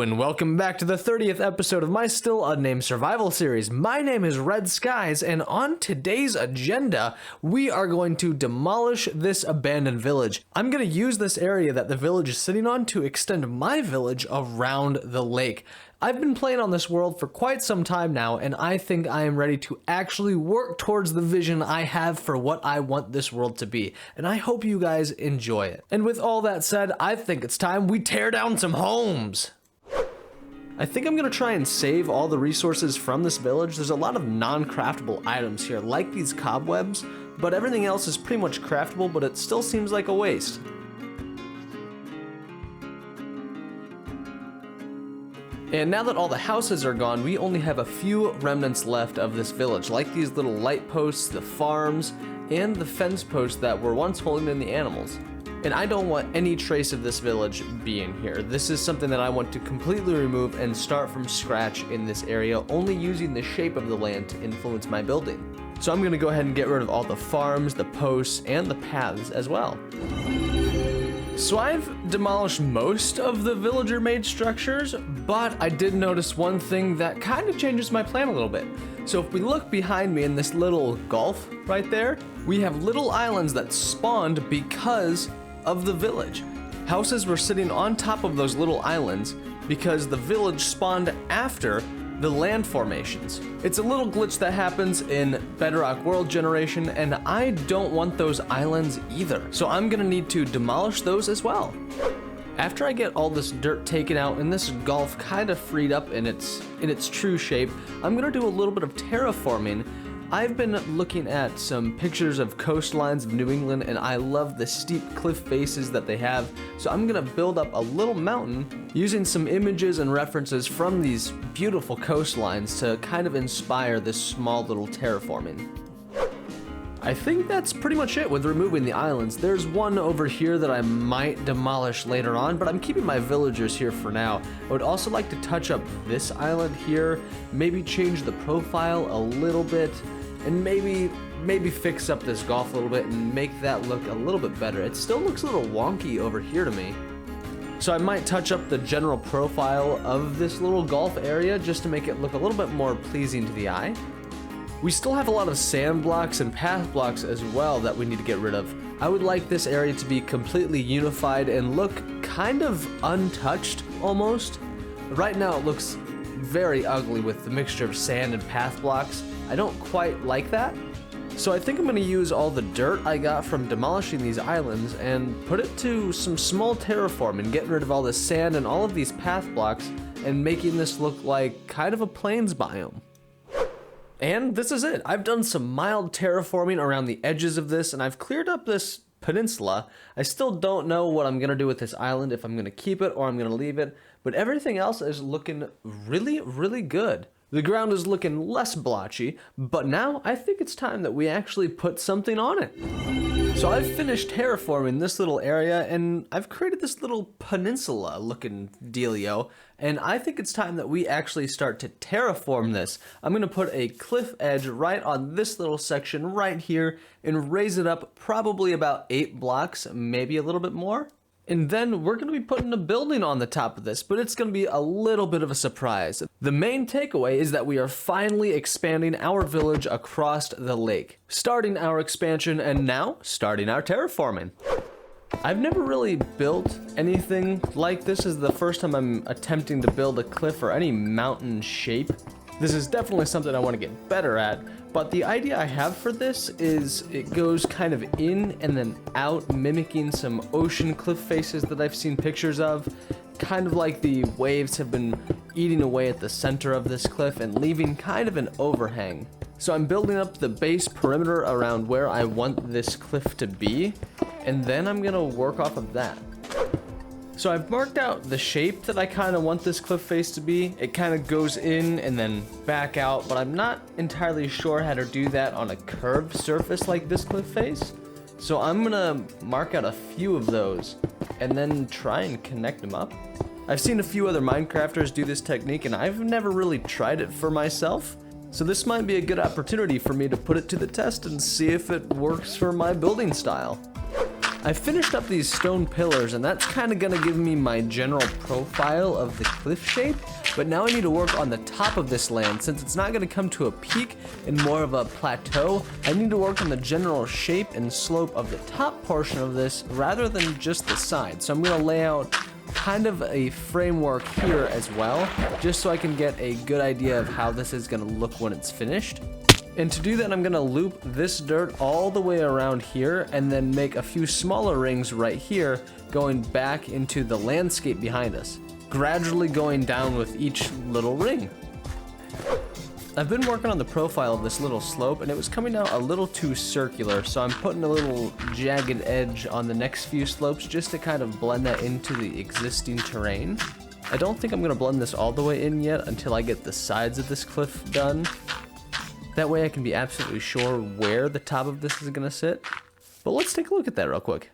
Hello and welcome back to the 30th episode of my still unnamed survival series. My name is Red Skies, and on today's agenda, we are going to demolish this abandoned village. I'm going to use this area that the village is sitting on to extend my village around the lake. I've been playing on this world for quite some time now, and I think I am ready to actually work towards the vision I have for what I want this world to be, and I hope you guys enjoy it. And with all that said, I think it's time we tear down some homes. I think I'm gonna try and save all the resources from this village. There's a lot of non-craftable items here, like these cobwebs, but everything else is pretty much craftable, but it still seems like a waste. And now that all the houses are gone, we only have a few remnants left of this village, like these little light posts, the farms, and the fence posts that were once holding in the animals. And I don't want any trace of this village being here. This is something that I want to completely remove and start from scratch in this area, only using the shape of the land to influence my building. So I'm gonna go ahead and get rid of all the farms, the posts, and the paths as well. So I've demolished most of the villager-made structures, but I did notice one thing that kind of changes my plan a little bit. So if we look behind me in this little gulf right there, we have little islands that spawned because of the village. Houses were sitting on top of those little islands because the village spawned after the land formations. It's a little glitch that happens in Bedrock World Generation, and I don't want those islands either. So I'm gonna need to demolish those as well. After I get all this dirt taken out and this gulf kind of freed up in its true shape, I'm gonna do a little bit of terraforming. I've been looking at some pictures of coastlines of New England, and I love the steep cliff faces that they have. So I'm gonna build up a little mountain using some images and references from these beautiful coastlines to kind of inspire this small little terraforming. I think that's pretty much it with removing the islands. There's one over here that I might demolish later on, but I'm keeping my villagers here for now. I would also like to touch up this island here, maybe change the profile a little bit, and maybe fix up this gulf a little bit and make that look a little bit better. It still looks a little wonky over here to me. So I might touch up the general profile of this little gulf area just to make it look a little bit more pleasing to the eye. We still have a lot of sand blocks and path blocks as well that we need to get rid of. I would like this area to be completely unified and look kind of untouched almost. Right now it looks very ugly with the mixture of sand and path blocks. I don't quite like that. So I think I'm gonna use all the dirt I got from demolishing these islands and put it to some small terraforming, getting rid of all the sand and all of these path blocks and making this look like kind of a plains biome. And this is it. I've done some mild terraforming around the edges of this, and I've cleared up this peninsula. I still don't know what I'm gonna do with this island, if I'm gonna keep it or I'm gonna leave it, but everything else is looking really, really good. The ground is looking less blotchy, but now I think it's time that we actually put something on it. So I've finished terraforming this little area, and I've created this little peninsula looking dealio, and I think it's time that we actually start to terraform this. I'm gonna put a cliff edge right on this little section right here and raise it up probably about 8 blocks, maybe a little bit more. And then we're gonna be putting a building on the top of this, but it's gonna be a little bit of a surprise. The main takeaway is that we are finally expanding our village across the lake, starting our expansion and now starting our terraforming. I've never really built anything like this. This is the first time I'm attempting to build a cliff or any mountain shape. This is definitely something I want to get better at, but the idea I have for this is it goes kind of in and then out, mimicking some ocean cliff faces that I've seen pictures of, kind of like the waves have been eating away at the center of this cliff and leaving kind of an overhang. So I'm building up the base perimeter around where I want this cliff to be, and then I'm gonna work off of that. So I've marked out the shape that I kind of want this cliff face to be. It kind of goes in and then back out, but I'm not entirely sure how to do that on a curved surface like this cliff face. So I'm gonna mark out a few of those and then try and connect them up. I've seen a few other Minecrafters do this technique, and I've never really tried it for myself. So this might be a good opportunity for me to put it to the test and see if it works for my building style. I finished up these stone pillars, and that's kind of going to give me my general profile of the cliff shape, but now I need to work on the top of this land. Since it's not going to come to a peak and more of a plateau, I need to work on the general shape and slope of the top portion of this rather than just the side. So I'm going to lay out kind of a framework here as well, just so I can get a good idea of how this is going to look when it's finished. And to do that, I'm gonna loop this dirt all the way around here and then make a few smaller rings right here going back into the landscape behind us, gradually going down with each little ring. I've been working on the profile of this little slope and it was coming out a little too circular, so I'm putting a little jagged edge on the next few slopes just to kind of blend that into the existing terrain. I don't think I'm gonna blend this all the way in yet until I get the sides of this cliff done. That way I can be absolutely sure where the top of this is gonna sit. But let's take a look at that real quick.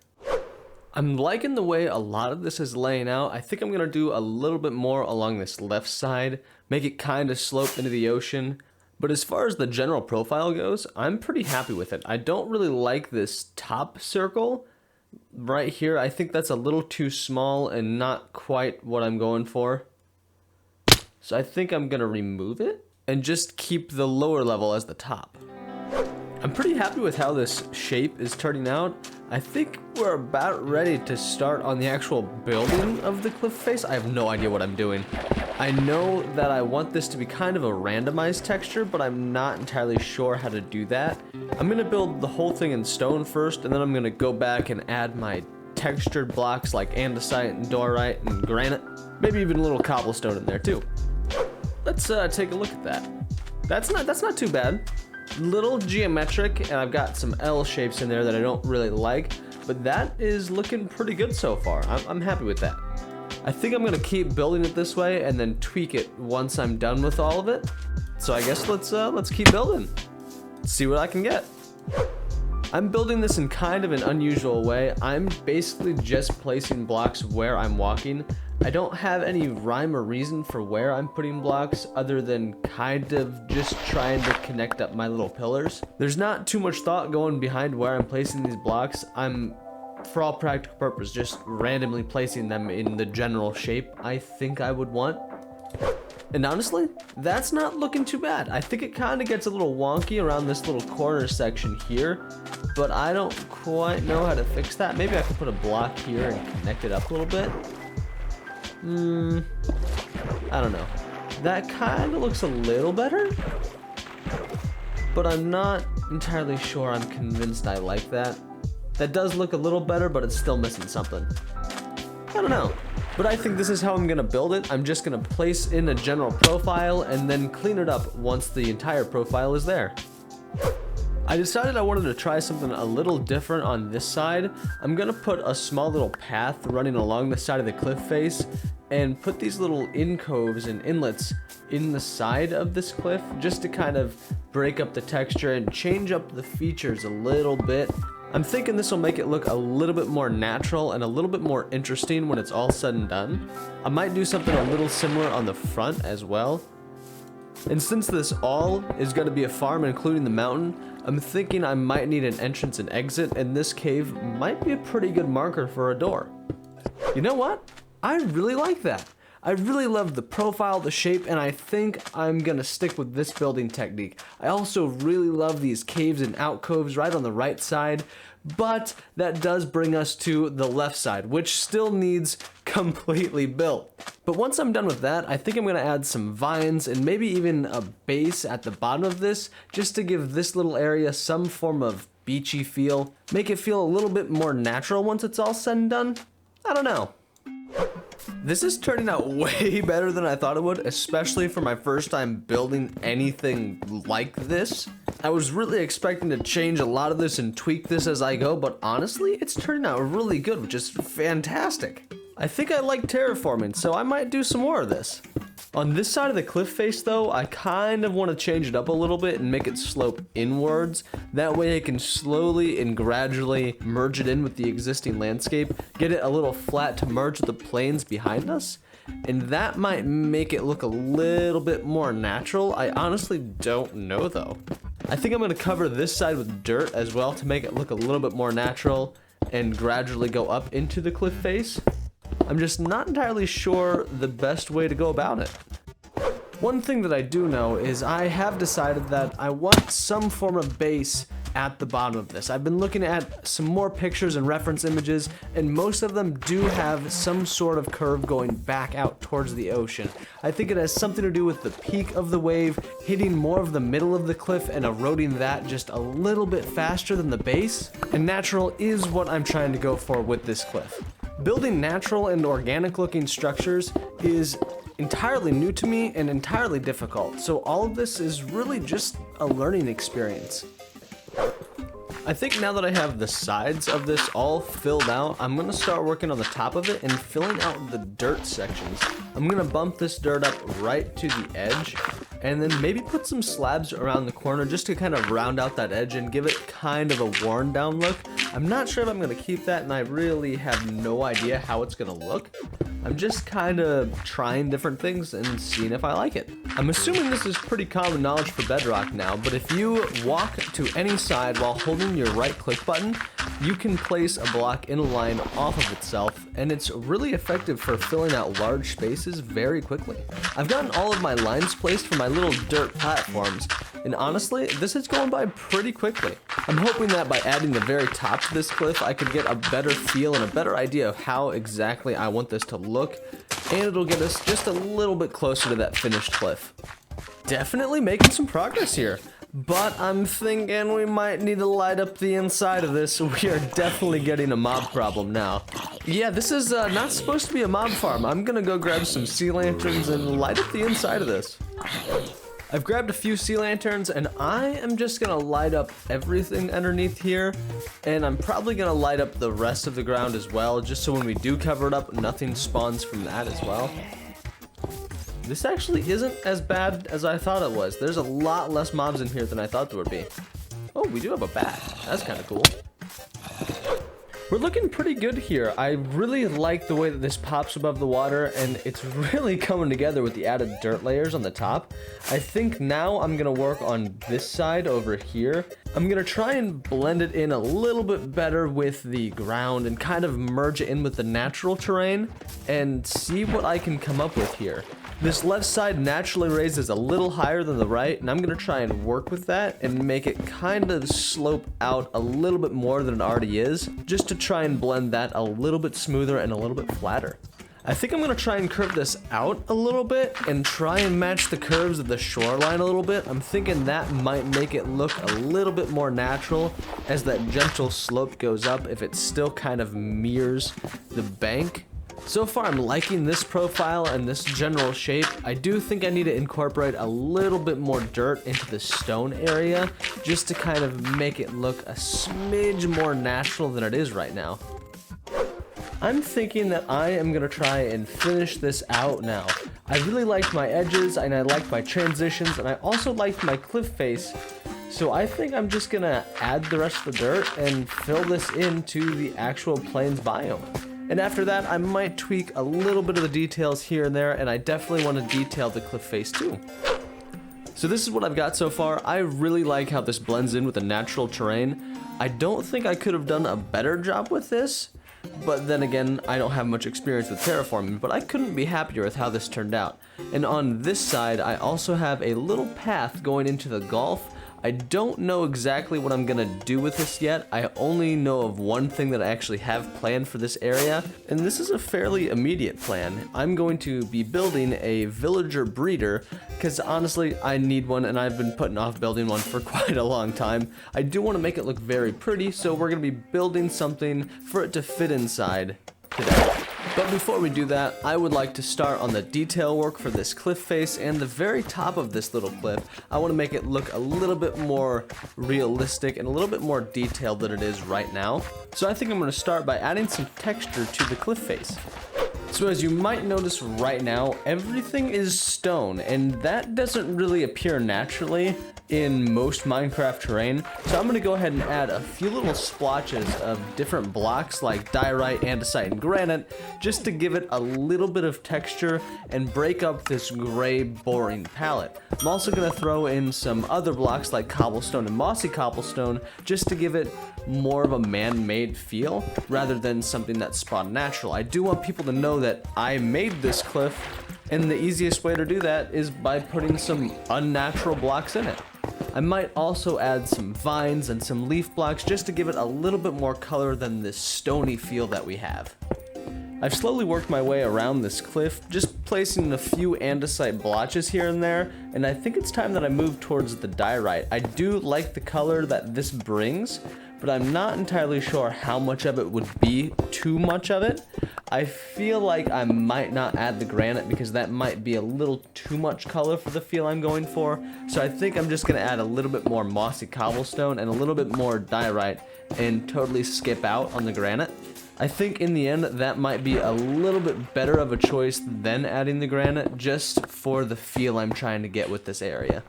I'm liking the way a lot of this is laying out. I think I'm gonna do a little bit more along this left side, make it kind of slope into the ocean. But as far as the general profile goes, I'm pretty happy with it. I don't really like this top circle right here. I think that's a little too small and not quite what I'm going for. So I think I'm gonna remove it and just keep the lower level as the top. I'm pretty happy with how this shape is turning out. I think we're about ready to start on the actual building of the cliff face. I have no idea what I'm doing. I know that I want this to be kind of a randomized texture, but I'm not entirely sure how to do that. I'm gonna build the whole thing in stone first, and then I'm gonna go back and add my textured blocks like andesite and diorite and granite. Maybe even a little cobblestone in there too. Let's take a look at that. That's not too bad. Little geometric, and I've got some L shapes in there that I don't really like, but that is looking pretty good so far. I'm happy with that. I think I'm gonna keep building it this way and then tweak it once I'm done with all of it. So I guess let's keep building. See what I can get. I'm building this in kind of an unusual way. I'm basically just placing blocks where I'm walking. I don't have any rhyme or reason for where I'm putting blocks other than kind of just trying to connect up my little pillars. There's not too much thought going behind where I'm placing these blocks. I'm, for all practical purposes, just randomly placing them in the general shape I think I would want. And honestly, that's not looking too bad. I think it kind of gets a little wonky around this little corner section here, but I don't quite know how to fix that. Maybe I could put a block here and connect it up a little bit. I don't know. That kind of looks a little better, but I'm not entirely sure I'm convinced I like that. That does look a little better, but it's still missing something. I don't know. But I think this is how I'm gonna build it. I'm just gonna place in a general profile and then clean it up once the entire profile is there. I decided I wanted to try something a little different on this side. I'm gonna put a small little path running along the side of the cliff face and put these little coves and inlets in the side of this cliff just to kind of break up the texture and change up the features a little bit. I'm thinking this will make it look a little bit more natural and a little bit more interesting when it's all said and done. I might do something a little similar on the front as well. And since this all is going to be a farm including the mountain, I'm thinking I might need an entrance and exit, and this cave might be a pretty good marker for a door. You know what? I really like that. I really love the profile, the shape, and I think I'm gonna stick with this building technique. I also really love these caves and alcoves right on the right side, but that does bring us to the left side, which still needs completely built. But once I'm done with that, I think I'm gonna add some vines and maybe even a base at the bottom of this, just to give this little area some form of beachy feel, make it feel a little bit more natural once it's all said and done. I don't know. This is turning out way better than I thought it would, especially for my first time building anything like this. I was really expecting to change a lot of this and tweak this as I go, but honestly, it's turning out really good, which is fantastic. I think I like terraforming, so I might do some more of this. On this side of the cliff face though, I kind of want to change it up a little bit and make it slope inwards. That way I can slowly and gradually merge it in with the existing landscape, get it a little flat to merge with the plains behind us. And that might make it look a little bit more natural. I honestly don't know though. I think I'm going to cover this side with dirt as well to make it look a little bit more natural. and gradually go up into the cliff face. I'm just not entirely sure the best way to go about it. One thing that I do know is I have decided that I want some form of base at the bottom of this. I've been looking at some more pictures and reference images, and most of them do have some sort of curve going back out towards the ocean. I think it has something to do with the peak of the wave hitting more of the middle of the cliff and eroding that just a little bit faster than the base, and natural is what I'm trying to go for with this cliff. Building natural and organic looking structures is entirely new to me and entirely difficult, so all of this is really just a learning experience. I think now that I have the sides of this all filled out, I'm going to start working on the top of it and filling out the dirt sections. I'm going to bump this dirt up right to the edge and then maybe put some slabs around the corner just to kind of round out that edge and give it kind of a worn down look. I'm not sure if I'm going to keep that, and I really have no idea how it's going to look. I'm just kind of trying different things and seeing if I like it. I'm assuming this is pretty common knowledge for Bedrock now, but if you walk to any side while holding your right click button, you can place a block in a line off of itself, and it's really effective for filling out large spaces very quickly. I've gotten all of my lines placed for my little dirt platforms, and honestly, this is going by pretty quickly. I'm hoping that by adding the very top to this cliff, I could get a better feel and a better idea of how exactly I want this to look, and it'll get us just a little bit closer to that finished cliff. Definitely making some progress here, but I'm thinking we might need to light up the inside of this. We are definitely getting a mob problem now. Yeah, this is not supposed to be a mob farm. I'm gonna go grab some sea lanterns and light up the inside of this. I've grabbed a few sea lanterns, and I am just gonna light up everything underneath here, and I'm probably gonna light up the rest of the ground as well, just so when we do cover it up, nothing spawns from that as well. This actually isn't as bad as I thought it was. There's a lot less mobs in here than I thought there would be. Oh, we do have a bat. That's kind of cool. We're looking pretty good here. I really like the way that this pops above the water, and it's really coming together with the added dirt layers on the top. I think now I'm gonna work on this side over here. I'm gonna try and blend it in a little bit better with the ground and kind of merge it in with the natural terrain and see what I can come up with here. This left side naturally raises a little higher than the right, and I'm gonna try and work with that and make it kind of slope out a little bit more than it already is, just to try and blend that a little bit smoother and a little bit flatter. I think I'm gonna try and curve this out a little bit and try and match the curves of the shoreline a little bit. I'm thinking that might make it look a little bit more natural as that gentle slope goes up if it still kind of mirrors the bank. So far, I'm liking this profile and this general shape. I do think I need to incorporate a little bit more dirt into the stone area just to kind of make it look a smidge more natural than it is right now. I'm thinking that I am gonna try and finish this out now. I really liked my edges, and I liked my transitions, and I also liked my cliff face. So I think I'm just gonna add the rest of the dirt and fill this into the actual plains biome. And after that, I might tweak a little bit of the details here and there, and I definitely want to detail the cliff face too. So this is what I've got so far. I really like how this blends in with the natural terrain. I don't think I could have done a better job with this, but then again, I don't have much experience with terraforming, but I couldn't be happier with how this turned out. And on this side, I also have a little path going into the Gulf. I don't know exactly what I'm gonna do with this yet. I only know of one thing that I actually have planned for this area, and this is a fairly immediate plan. I'm going to be building a villager breeder, because honestly, I need one, and I've been putting off building one for quite a long time. I do want to make it look very pretty, so we're gonna be building something for it to fit inside today. But before we do that, I would like to start on the detail work for this cliff face and the very top of this little cliff. I want to make it look a little bit more realistic and a little bit more detailed than it is right now. So I think I'm going to start by adding some texture to the cliff face. So as you might notice right now, everything is stone, and that doesn't really appear naturally. in most Minecraft terrain, so I'm going to go ahead and add a few little splotches of different blocks like diorite, andesite, and granite, just to give it a little bit of texture and break up this gray, boring palette. I'm also going to throw in some other blocks like cobblestone and mossy cobblestone, just to give it more of a man-made feel rather than something that's spawned natural. I do want people to know that I made this cliff, and the easiest way to do that is by putting some unnatural blocks in it. I might also add some vines and some leaf blocks just to give it a little bit more color than this stony feel that we have. I've slowly worked my way around this cliff, just placing a few andesite blotches here and there, and I think it's time that I move towards the diorite. I do like the color that this brings, but I'm not entirely sure how much of it would be too much of it. I feel like I might not add the granite because that might be a little too much color for the feel I'm going for. So I think I'm just gonna add a little bit more mossy cobblestone and a little bit more diorite and totally skip out on the granite. I think in the end that might be a little bit better of a choice than adding the granite, just for the feel I'm trying to get with this area.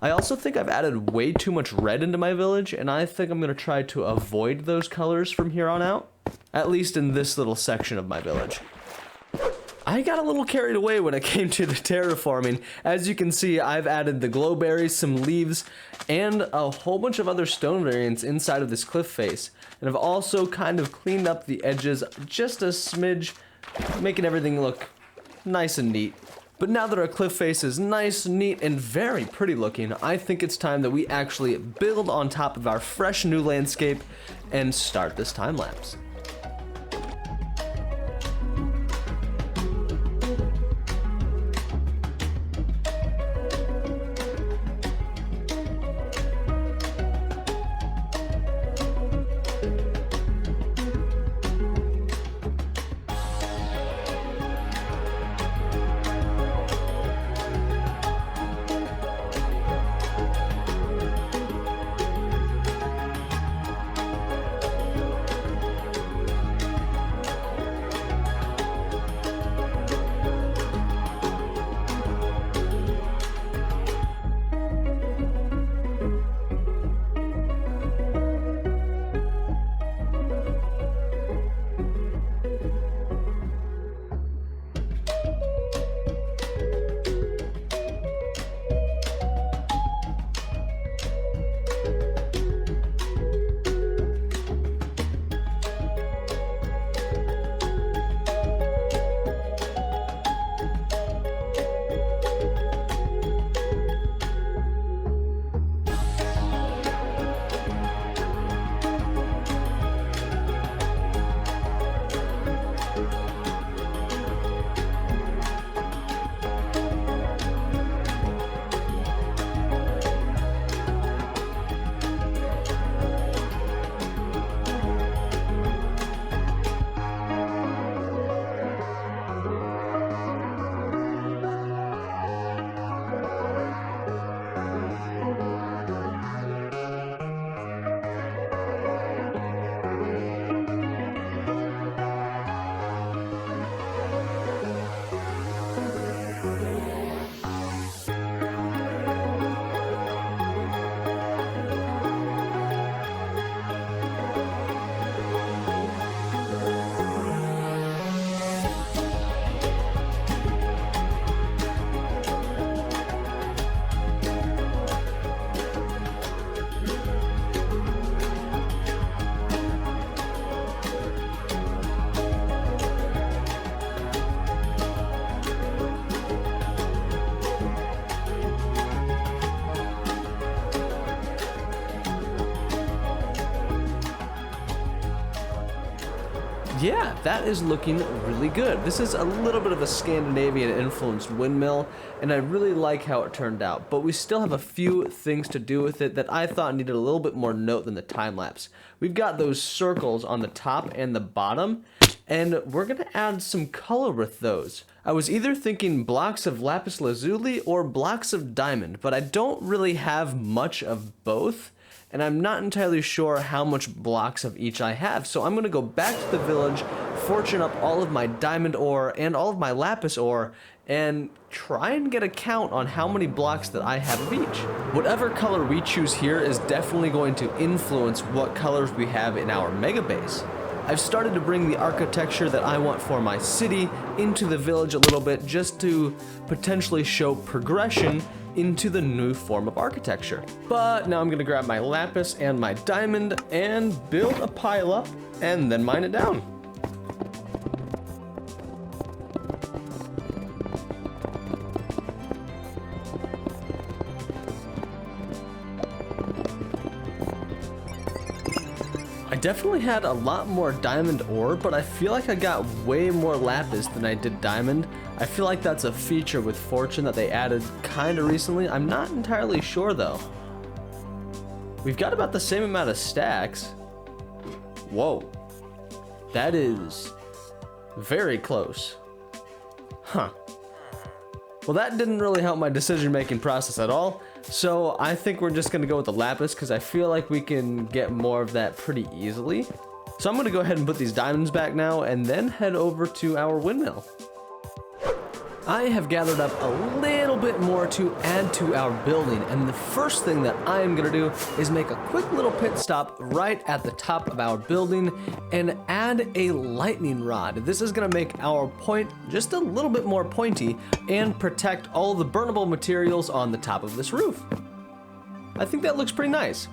I also think I've added way too much red into my village, and I think I'm going to try to avoid those colors from here on out, at least in this little section of my village. I got a little carried away when it came to the terraforming. As you can see, I've added the glowberries, some leaves, and a whole bunch of other stone variants inside of this cliff face. And I've also kind of cleaned up the edges just a smidge, making everything look nice and neat. But now that our cliff face is nice, neat, and very pretty looking, I think it's time that we actually build on top of our fresh new landscape and start this time lapse. Yeah, that is looking really good. This is a little bit of a Scandinavian influenced windmill, and I really like how it turned out, but we still have a few things to do with it that I thought needed a little bit more note than the time lapse. We've got those circles on the top and the bottom, and we're gonna add some color with those. I was either thinking blocks of lapis lazuli or blocks of diamond, but I don't really have much of both, and I'm not entirely sure how much blocks of each I have, so I'm going to go back to the village, fortune up all of my diamond ore and all of my lapis ore, and try and get a count on how many blocks that I have of each. Whatever color we choose here is definitely going to influence what colors we have in our mega base. I've started to bring the architecture that I want for my city into the village a little bit, just to potentially show progression into the new form of architecture. But now I'm gonna grab my lapis and my diamond and build a pile up and then mine it down. I definitely had a lot more diamond ore, but I feel like I got way more lapis than I did diamond. I feel like that's a feature with Fortune that they added kinda recently. I'm not entirely sure though. We've got about the same amount of stacks. Whoa. That is very close. Huh. Well, that didn't really help my decision-making process at all, so I think we're just gonna go with the lapis because I feel like we can get more of that pretty easily. So I'm gonna go ahead and put these diamonds back now and then head over to our windmill. I have gathered up a little bit more to add to our building, and the first thing that I am gonna do is make a quick little pit stop right at the top of our building and add a lightning rod. This is gonna make our point just a little bit more pointy and protect all the burnable materials on the top of this roof. I think that looks pretty nice.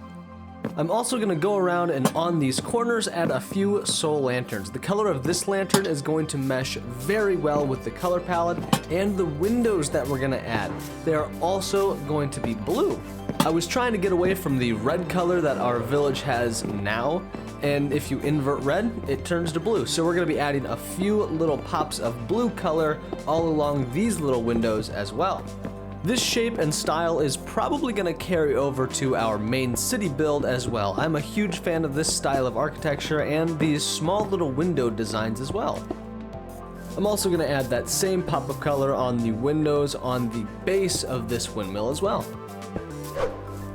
I'm also gonna go around and on these corners add a few soul lanterns. The color of this lantern is going to mesh very well with the color palette and the windows that we're gonna add. They are also going to be blue. I was trying to get away from the red color that our village has now, and if you invert red, it turns to blue. So we're gonna be adding a few little pops of blue color all along these little windows as well. This shape and style is probably going to carry over to our main city build as well. I'm a huge fan of this style of architecture and these small little window designs as well. I'm also going to add that same pop of color on the windows on the base of this windmill as well.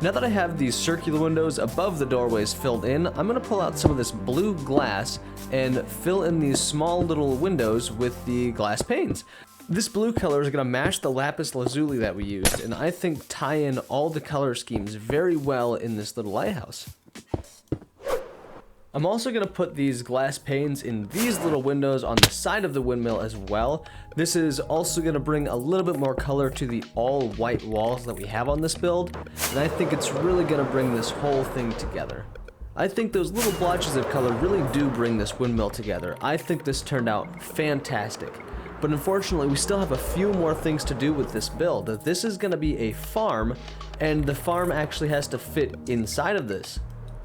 Now that I have these circular windows above the doorways filled in, I'm going to pull out some of this blue glass and fill in these small little windows with the glass panes. This blue color is going to match the lapis lazuli that we used, and I think tie in all the color schemes very well in this little lighthouse. I'm also going to put these glass panes in these little windows on the side of the windmill as well. This is also going to bring a little bit more color to the all white walls that we have on this build, and I think it's really going to bring this whole thing together. I think those little blotches of color really do bring this windmill together. I think this turned out fantastic. But unfortunately, we still have a few more things to do with this build. This is going to be a farm, and the farm actually has to fit inside of this.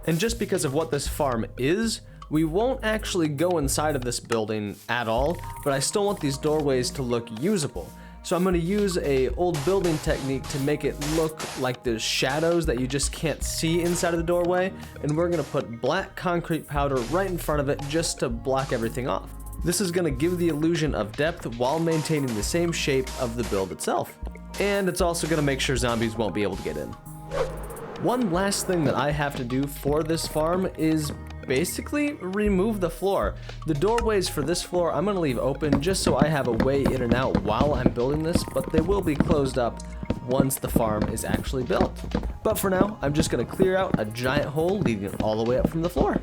And just because of what this farm is, we won't actually go inside of this building at all, but I still want these doorways to look usable. So I'm going to use a old building technique to make it look like there's shadows that you just can't see inside of the doorway, and we're going to put black concrete powder right in front of it just to block everything off. This is going to give the illusion of depth while maintaining the same shape of the build itself. And it's also going to make sure zombies won't be able to get in. One last thing that I have to do for this farm is basically remove the floor. The doorways for this floor I'm going to leave open just so I have a way in and out while I'm building this, but they will be closed up once the farm is actually built. But for now, I'm just going to clear out a giant hole leading it all the way up from the floor.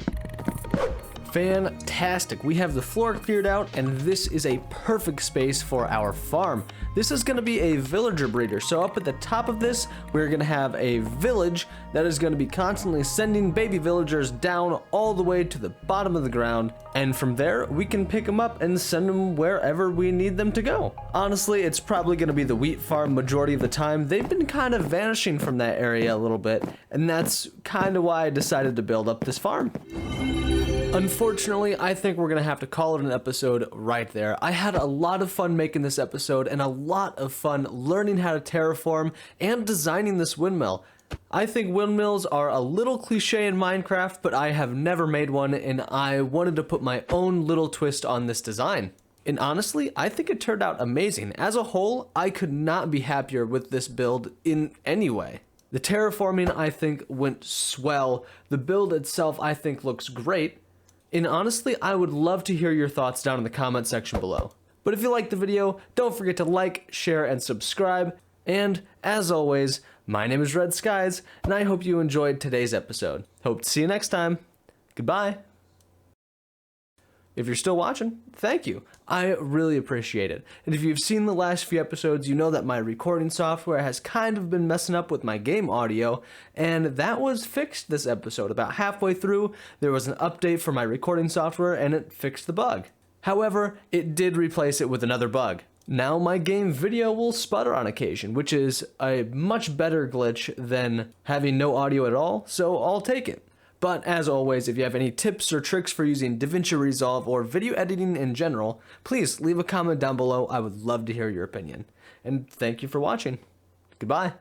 Fantastic. We have the floor cleared out, and this is a perfect space for our farm. This is going to be a villager breeder. So up at the top of this, we're going to have a village that is going to be constantly sending baby villagers down all the way to the bottom of the ground. And from there, we can pick them up and send them wherever we need them to go. Honestly, it's probably going to be the wheat farm majority of the time. They've been kind of vanishing from that area a little bit, and that's kind of why I decided to build up this farm. Unfortunately, I think we're going to have to call it an episode right there. I had a lot of fun making this episode and a lot of fun learning how to terraform and designing this windmill. I think windmills are a little cliche in Minecraft, but I have never made one, and I wanted to put my own little twist on this design. And honestly, I think it turned out amazing. As a whole, I could not be happier with this build in any way. The terraforming, I think, went swell. The build itself, I think, looks great. And honestly, I would love to hear your thoughts down in the comment section below. But But if you liked the video, don't forget to like, share, and subscribe. And as always, my name is Red Skies, and I hope you enjoyed today's episode. Hope to see you next time. Goodbye. If you're still watching, thank you. I really appreciate it. And if you've seen the last few episodes, you know that my recording software has kind of been messing up with my game audio, and that was fixed this episode. About halfway through, there was an update for my recording software, and it fixed the bug. However, it did replace it with another bug. Now my game video will sputter on occasion, which is a much better glitch than having no audio at all, so I'll take it. But as always, if you have any tips or tricks for using DaVinci Resolve or video editing in general, please leave a comment down below. I would love to hear your opinion. And thank you for watching. Goodbye.